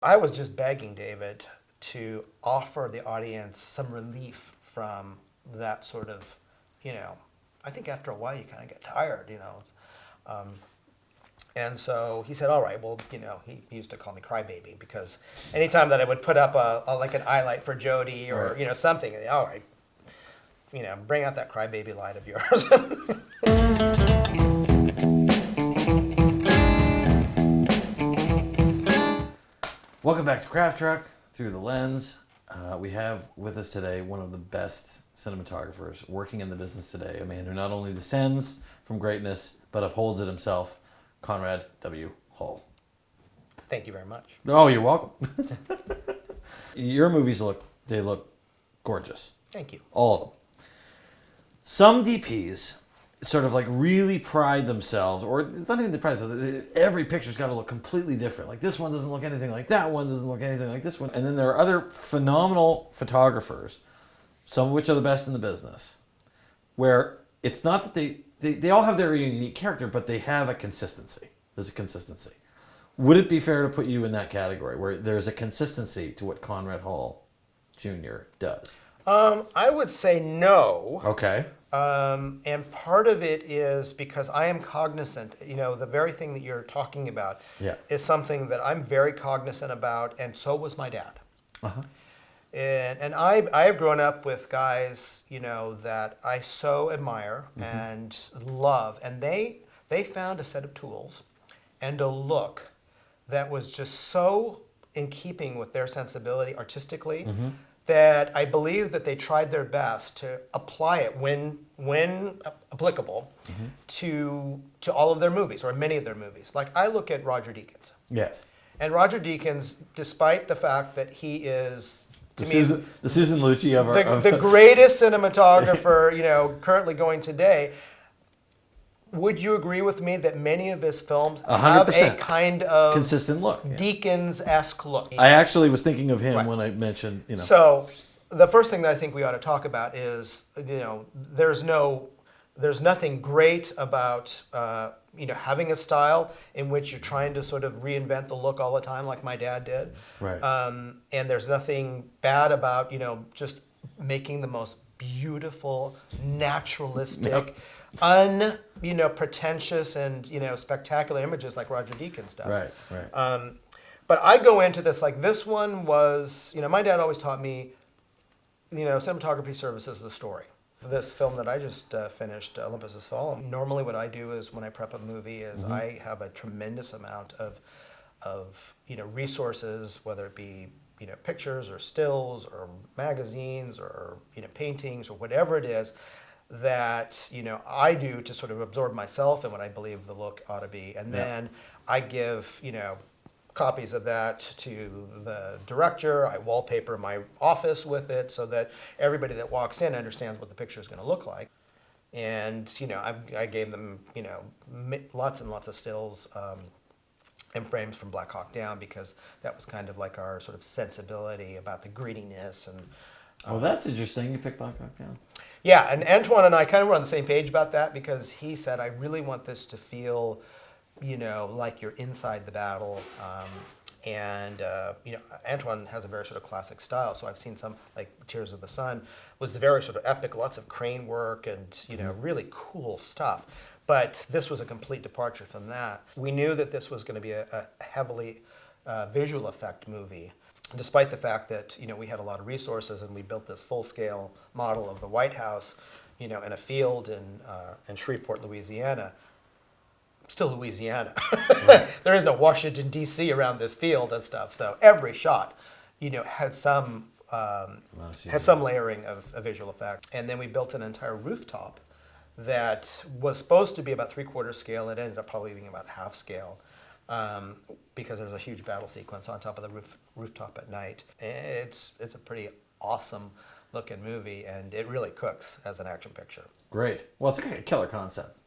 I was just begging David to offer the audience some relief from that sort of, I think after a while you kind of get tired. Um, and so he said, all right, well, he used to call me crybaby because anytime that I would put up like an eye light for Jody or, Right. Something, all right, bring out that crybaby light of yours. Welcome back to Craft Truck Through the Lens. We have with us today one of the best cinematographers working in the business today, a man who not only descends from greatness but upholds it himself, Conrad W. Hull. Thank you very much. Oh, you're welcome. Your movies look gorgeous. Thank you. All of them. Some DPs sort of like really pride themselves, or it's not even the pride themselves, every picture's got to look completely different. Like this one doesn't look anything like that one, doesn't look anything like this one. And then there are other phenomenal photographers, some of which are the best in the business, where it's not that they all have their unique character, but they have a consistency. There's a consistency. Would it be fair to put you in that category where there's a consistency to what Conrad Hull Jr. does? I would say no. Okay. And part of it is because I am cognizant, the very thing that you're talking about Yeah. is something that I'm very cognizant about, and so was my dad. Uh-huh. And I have grown up with guys, that I so admire and love, and they found a set of tools and a look that was just so in keeping with their sensibility artistically that I believe that they tried their best to apply it when applicable to all of their movies or many of their movies. Like I look at Roger Deakins. Yes. And Roger Deakins, despite the fact that he is to me The Susan Lucci of our the greatest cinematographer, currently going today, would you agree with me that many of his films have a 100%. kind of consistent look. Yeah. Deakins-esque look? I actually was thinking of him Right. when I mentioned, So the first thing that I think we ought to talk about is, there's nothing great about, having a style in which you're trying to sort of reinvent the look all the time, like my dad did. Right. And there's nothing bad about, just making the most beautiful, naturalistic, pretentious and, spectacular images like Roger Deakins does. Right. But I go into this like this one was, my dad always taught me, cinematography services the story. This film that I just finished, Olympus Has Fallen, normally what I do is when I prep a movie is I have a tremendous amount of resources, whether it be pictures or stills or magazines or paintings or whatever it is that I do to sort of absorb myself and what I believe the look ought to be, and then I give copies of that to the director. I wallpaper my office with it so that everybody that walks in understands what the picture is going to look like. And I gave them lots and lots of stills and frames from Black Hawk Down because that was kind of like our sort of sensibility about the grittiness and. That's interesting. You picked Black Hawk Down. Yeah, and Antoine and I kind of were on the same page about that because he said, I really want this to feel, like you're inside the battle. Antoine has a very sort of classic style. So I've seen some, like Tears of the Sun, was very sort of epic, lots of crane work and, really cool stuff. But this was a complete departure from that. We knew that this was going to be a heavily visual effect movie. Despite the fact that we had a lot of resources and we built this full-scale model of the White House, in a field in Shreveport, Louisiana, still Louisiana. Right. There is no Washington D.C. around this field and stuff. So every shot, had some layering of visual effect. And then we built an entire rooftop that was supposed to be about 3/4 scale. It ended up probably being about half scale. Because there's a huge battle sequence on top of the rooftop at night. It's a pretty awesome looking movie, and it really cooks as an action picture. Great. Well, it's a killer concept.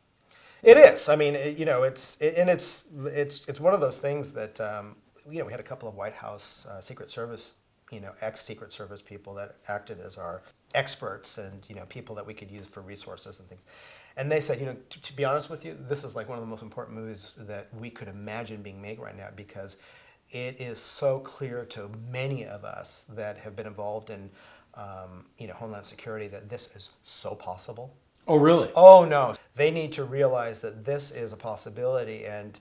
It is. I mean, it's one of those things that we had a couple of White House Secret Service, ex-Secret Service people that acted as our experts and people that we could use for resources and things. And they said, to be honest with you, this is like one of the most important movies that we could imagine being made right now because it is so clear to many of us that have been involved in, Homeland Security that this is so possible. Oh, really? Oh no, they need to realize that this is a possibility, and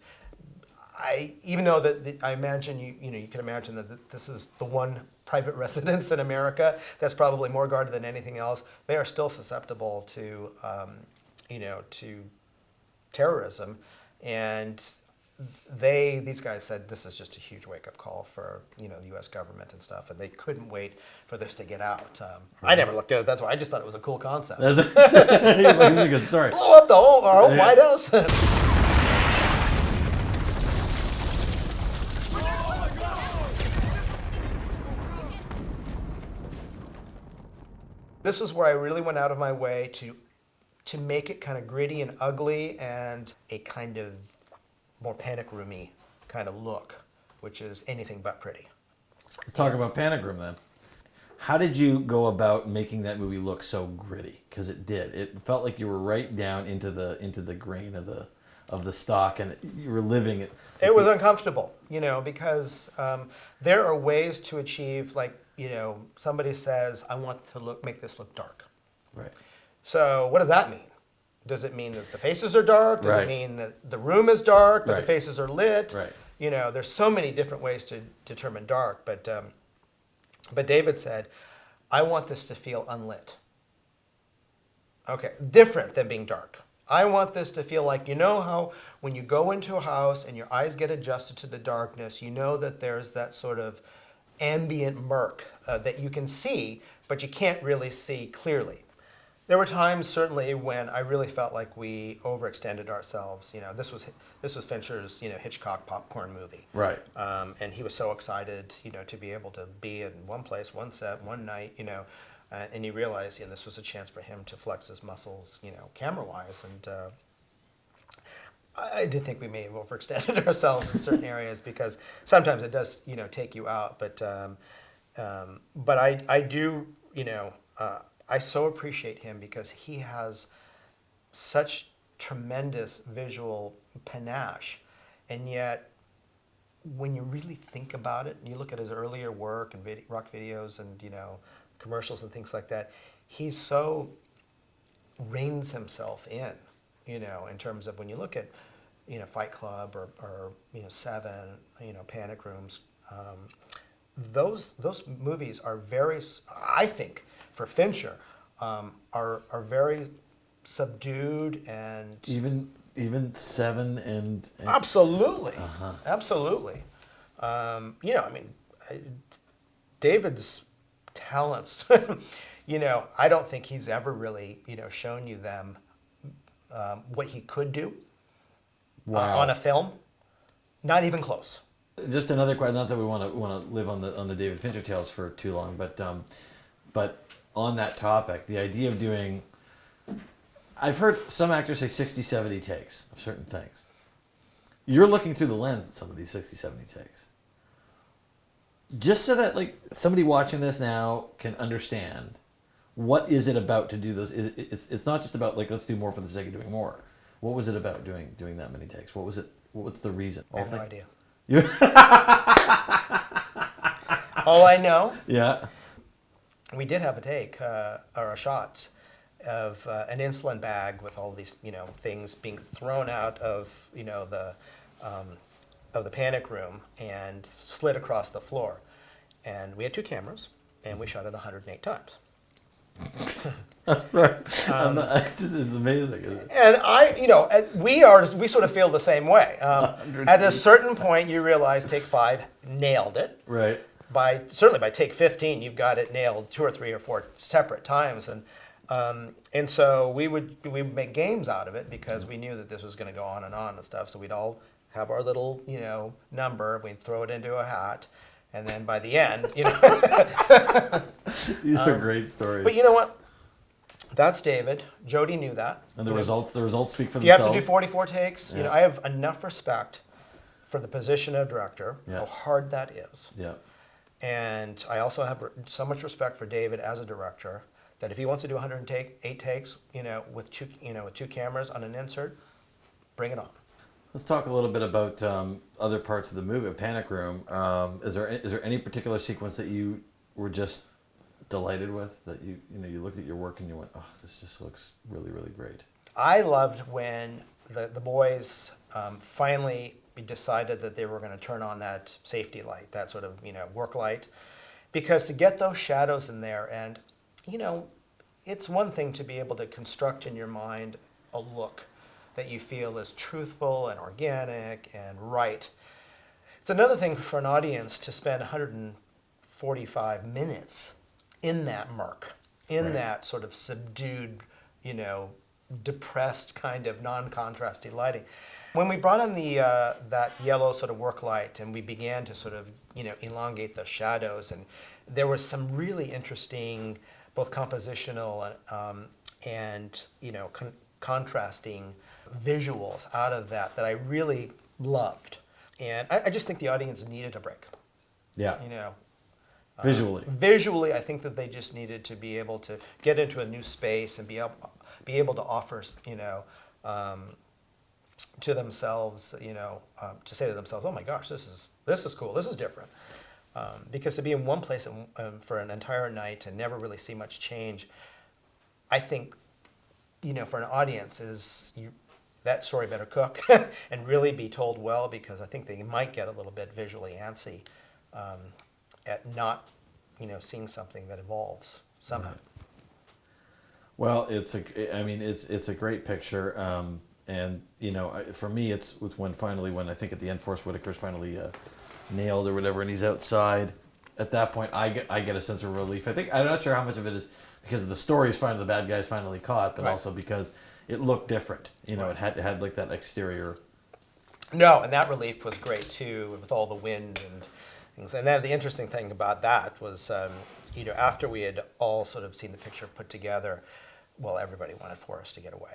even though I imagine you can imagine that this is the one private residence in America that's probably more guarded than anything else. They are still susceptible to, to terrorism, and these guys said this is just a huge wake-up call for the U.S. government and stuff, and they couldn't wait for this to get out. I never looked at it. That's why I just thought it was a cool concept. That's a good story. Blow up our whole White House. This is where I really went out of my way to make it kind of gritty and ugly and a kind of more panic roomy kind of look, which is anything but pretty. Let's talk about Panic Room then. How did you go about making that movie look so gritty? Because it did. It felt like you were right down into the grain of the stock, and you were living it. It was uncomfortable, because there are ways to achieve, somebody says, I want to make this look dark. Right. So what does that mean? Does it mean that the faces are dark? Does Right. it mean that the room is dark, but Right. the faces are lit? Right. There's so many different ways to determine dark, but David said, I want this to feel unlit. Okay, different than being dark. I want this to feel like, how when you go into a house and your eyes get adjusted to the darkness, that there's that sort of ambient murk that you can see, but you can't really see clearly. There were times, certainly, when I really felt like we overextended ourselves. This was Fincher's, Hitchcock popcorn movie. Right. And he was so excited, to be able to be in one place, one set, one night, and he realized, this was a chance for him to flex his muscles, camera-wise. And I did think we may have overextended ourselves in certain areas because sometimes it does, take you out. But I do, I so appreciate him because he has such tremendous visual panache, and yet when you really think about it, and you look at his earlier work and rock videos and commercials and things like that, he so reins himself in, in terms of when you look at Fight Club or Seven, Panic Rooms. Those movies are very, I think, for Fincher, are very subdued and even Seven and absolutely, absolutely. David's talents. I don't think he's ever really shown you them what he could do on a film. Not even close. Just another question. Not that we want to live on the David Fincher tales for too long, but on that topic, the idea of doing, I've heard some actors say 60, 70 takes of certain things. You're looking through the lens at some of these 60, 70 takes. Just so that somebody watching this now can understand, what is it about to do those? It's not just about let's do more for the sake of doing more. What was it about doing that many takes? What was it? What's the reason? I have no idea. You? All I know. Yeah. We did have a take or a shot of an insulin bag with all these things being thrown out of the panic room and slid across the floor, and we had 2 cameras and we shot it 108 times. Sorry. It's amazing. Isn't it? And we sort of feel the same way. At a certain point, you realize take 5 nailed it. Right. Certainly by take 15, you've got it nailed 2 or 3 or 4 separate times, and so we would make games out of it because we knew that this was going to go on and stuff. So we'd all have our little number. We'd throw it into a hat, and then by the end, These are great stories. But you know what? That's David. Jody knew that. And the results speak for if you themselves. have to do 44 takes, Yeah. I have enough respect for the position of director, Yeah. how hard that is. Yeah. And I also have so much respect for David as a director that if he wants to do 108 takes, with 2 cameras on an insert, bring it on. Let's talk a little bit about other parts of the movie, Panic Room. Is there any particular sequence that you were just delighted with, that you looked at your work and you went, oh, this just looks really, really great? I loved when the boys finally decided that they were going to turn on that safety light, that sort of work light, because to get those shadows in there, and it's one thing to be able to construct in your mind a look that you feel is truthful and organic and right. It's another thing for an audience to spend 145 minutes in that murk, in Right. that sort of subdued, depressed kind of non-contrasty lighting. When we brought in the that yellow sort of work light and we began to sort of elongate the shadows, and there was some really interesting both compositional and contrasting visuals out of that I really loved, and I just think the audience needed a break. Yeah. Visually. Visually, I think that they just needed to be able to get into a new space and be able to offer, to themselves, to say to themselves, "Oh my gosh, this is cool. This is different." Because to be in one place for an entire night and never really see much change, I think, for an audience that story better cook and really be told well, because I think they might get a little bit visually antsy at not, seeing something that evolves somehow. Right. Well, it's a great picture, and for me, it's when I think at the end Forrest Whitaker's finally nailed or whatever, and he's outside. At that point, I get a sense of relief. I'm not sure how much of it is because of the story's the bad guy's finally caught, but Right. also because it looked different. Right. It had like that exterior. No, and that relief was great too, with all the wind and things. And then the interesting thing about that was, after we had all sort of seen the picture put together, well, everybody wanted Forrest to get away.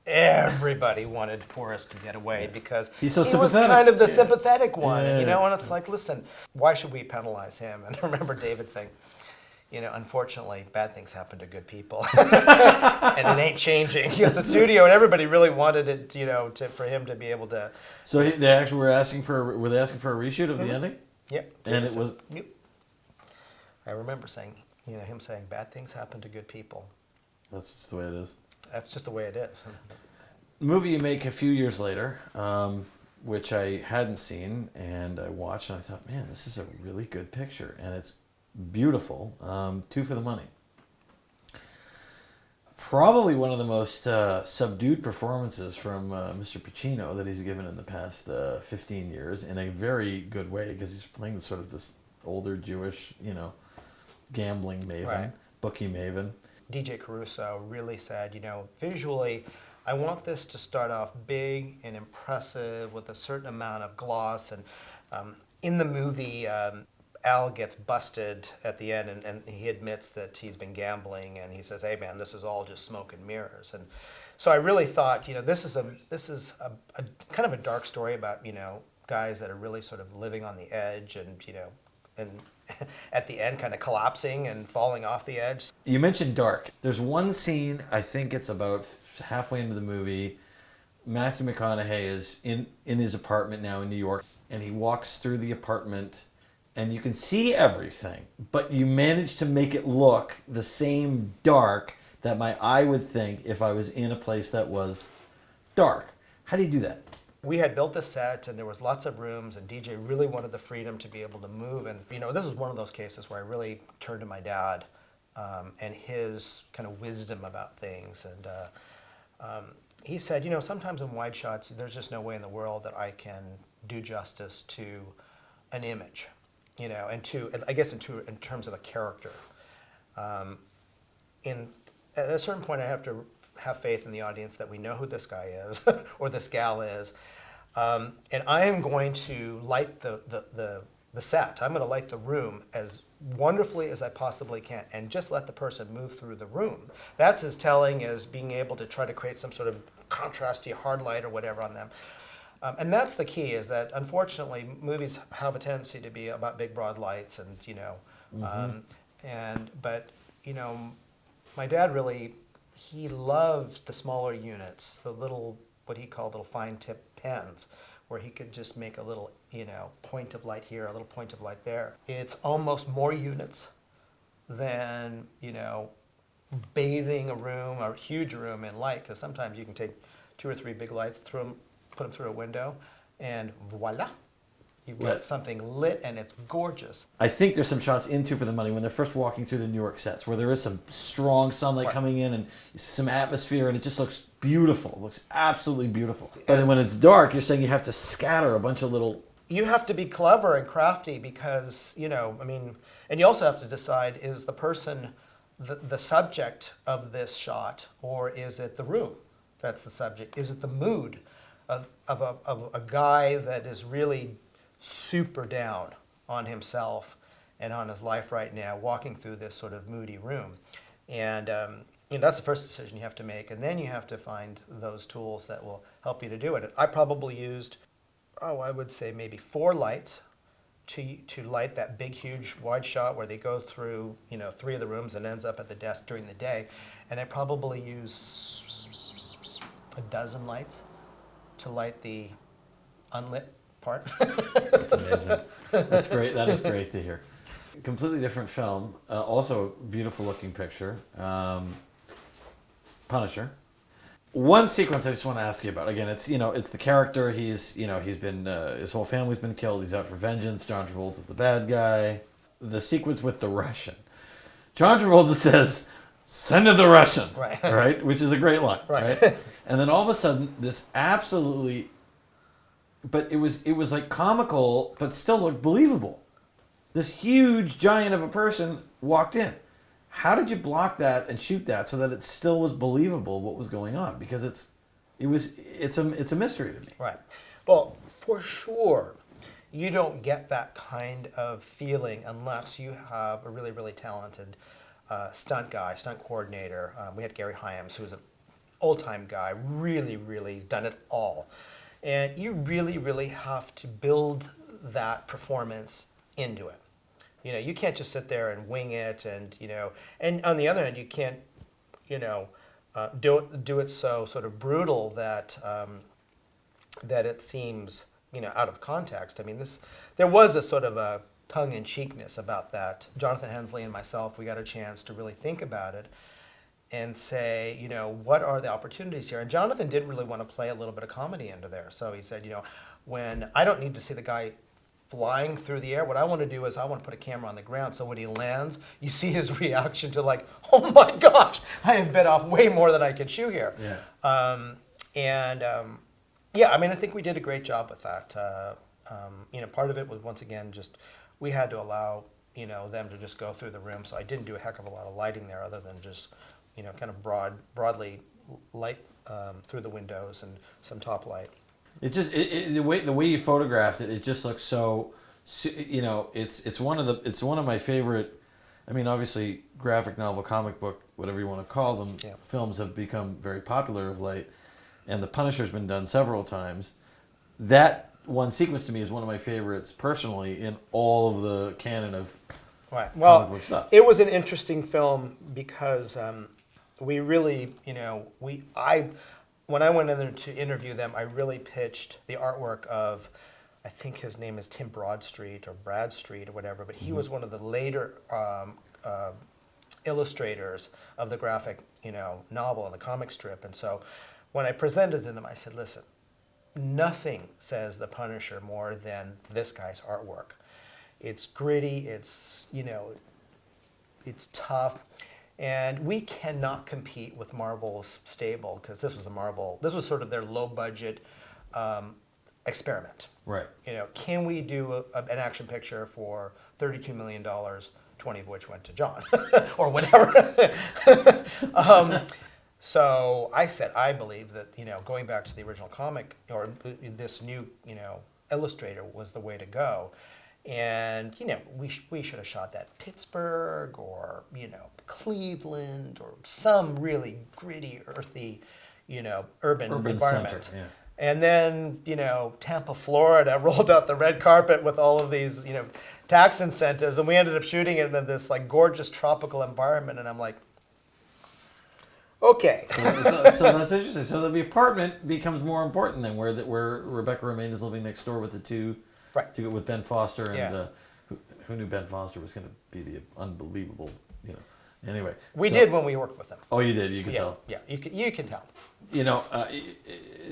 Everybody wanted Forrest to get away because He's so he sympathetic. was kind of the sympathetic one, Yeah. and it's like, listen, why should we penalize him? And I remember David saying, unfortunately, bad things happen to good people, and it ain't changing. Because the studio and everybody really wanted it, for him to be able to. So they actually were they asking for a reshoot of the ending? Yep. And it was. Yep. I remember saying, him saying, bad things happen to good people. That's just the way it is. That's just the way it is. The movie you make a few years later, which I hadn't seen, and I watched, and I thought, man, this is a really good picture, and it's beautiful. Two for the money. Probably one of the most subdued performances from Mr. Pacino that he's given in the past 15 years, in a very good way, because he's playing sort of this older Jewish, gambling maven, Right. bookie maven. DJ Caruso really said, visually, I want this to start off big and impressive with a certain amount of gloss. And in the movie, Al gets busted at the end, and he admits that he's been gambling, and he says, "Hey, man, this is all just smoke and mirrors." And so I really thought, this is a kind of a dark story about guys that are really sort of living on the edge, and at the end kind of collapsing and falling off the edge. You mentioned dark. There's one scene, I think it's about halfway into the movie. Matthew McConaughey is in his apartment now in New York, and he walks through the apartment, and you can see everything, but you manage to make it look the same dark that my eye would think if I was in a place that was dark. How do you do that? We had built the set, and there was lots of rooms, and DJ really wanted the freedom to be able to move. And this is one of those cases where I really turned to my dad and his kind of wisdom about things. And he said, sometimes in wide shots, there's just no way in the world that I can do justice to an image, and in terms of a character. At a certain point, I have to have faith in the audience that we know who this guy is or this gal is. And I am going to light the set. I'm going to light the room as wonderfully as I possibly can, and just let the person move through the room. That's as telling as being able to try to create some sort of contrasty hard light or whatever on them. And that's the key, is that unfortunately movies have a tendency to be about big broad lights, and but my dad really, he loved the smaller units, the little what he called little fine tip pens, where he could just make a little, point of light here, a little point of light there. It's almost more units than, bathing a room, a huge room in light, because sometimes you can take 2 or 3 big lights, put them through a window, and voila, you've got something lit and it's gorgeous. I think there's some shots in Two for the Money when they're first walking through the New York sets where there is some strong sunlight coming in and some atmosphere, and it just looks beautiful. It looks absolutely beautiful. But then when it's dark, you're saying you have to scatter a bunch of little... You have to be clever and crafty because, and you also have to decide, is the person the subject of this shot, or is it the room that's the subject? Is it the mood of a guy that is really super down on himself and on his life right now, walking through this sort of moody room? And that's the first decision you have to make, and then you have to find those tools that will help you to do it. I probably used, I would say maybe 4 lights to light that big, huge, wide shot where they go through, 3 of the rooms and ends up at the desk during the day. And I probably use a dozen lights to light the unlit part. That's amazing. That's great. That is great to hear. Completely different film. Also, beautiful looking picture. Punisher. One sequence I just want to ask you about. Again, it's the character. He's been his whole family's been killed. He's out for vengeance. John Travolta's the bad guy. The sequence with the Russian. John Travolta says, "Send to the Russian," right? Which is a great line, right? And then all of a sudden, this absolutely, but it was like comical, but still looked believable. This huge giant of a person walked in. How did you block that and shoot that so that it still was believable what was going on? Because it's a mystery to me. Right. Well, for sure, you don't get that kind of feeling unless you have a really, really talented stunt coordinator. We had Gary Hyams, who's an old-time guy, really, really, he's done it all. And you really, really have to build that performance into it. You can't just sit there and wing it, and and on the other hand, you can't, do it so sort of brutal that that it seems, out of context. I mean, there was a sort of a tongue-in-cheekness about that. Jonathan Hensley and myself, we got a chance to really think about it and say, what are the opportunities here? And Jonathan did really want to play a little bit of comedy into there. So he said, when I don't need to see the guy flying through the air, what I want to do is I want to put a camera on the ground so when he lands, you see his reaction to like, oh my gosh, I have bit off way more than I can chew here. Yeah. I think we did a great job with that. Part of it was, once again, just we had to allow them to just go through the room, so I didn't do a heck of a lot of lighting there other than just kind of broadly light through the windows and some top light. It just the way you photographed it, it just looks so. It's one of my favorite. I mean, obviously, graphic novel, comic book, whatever you want to call them, films have become very popular of late, and The Punisher's been done several times. That one sequence to me is one of my favorites personally in all of the canon of comic book stuff. It was an interesting film because we really, when I went in there to interview them, I really pitched the artwork of, I think his name is Tim Broadstreet or Bradstreet or whatever, but he was one of the later illustrators of the graphic, novel and the comic strip. And so when I presented to them, I said, listen, nothing says The Punisher more than this guy's artwork. It's gritty, it's tough. And we cannot compete with Marvel's stable because this was sort of their low budget experiment. Right. Can we do an action picture for $32 million, 20 of which went to John or whatever? So I said, I believe that, going back to the original comic or this new, illustrator was the way to go. And, we should have shot that Pittsburgh or, Cleveland or some really gritty, earthy, urban environment. Center, yeah. And then, Tampa, Florida rolled out the red carpet with all of these, tax incentives. And we ended up shooting it in this like gorgeous tropical environment. And I'm like, Okay. So that's interesting. So the apartment becomes more important than where Rebecca Romaine is living next door with the two, Right. with Ben Foster and Yeah. who knew Ben Foster was going to be the unbelievable, Anyway, We so- did when we worked with them. Oh, you did. You could Yeah, tell. yeah, you can tell.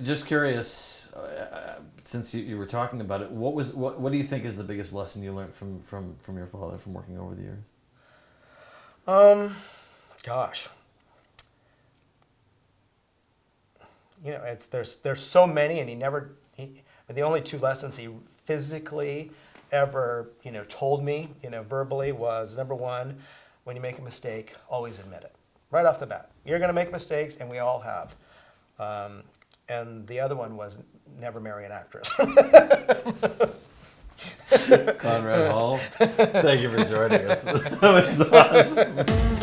Just curious, since you were talking about it, what do you think is the biggest lesson you learned from your father from working over the years? Gosh. There's so many, and the only two lessons he physically ever, told me, verbally was, number one, when you make a mistake, always admit it. Right off the bat. You're going to make mistakes, and we all have. And the other one was never marry an actress. Conrad Hall, thank you for joining us. That was awesome.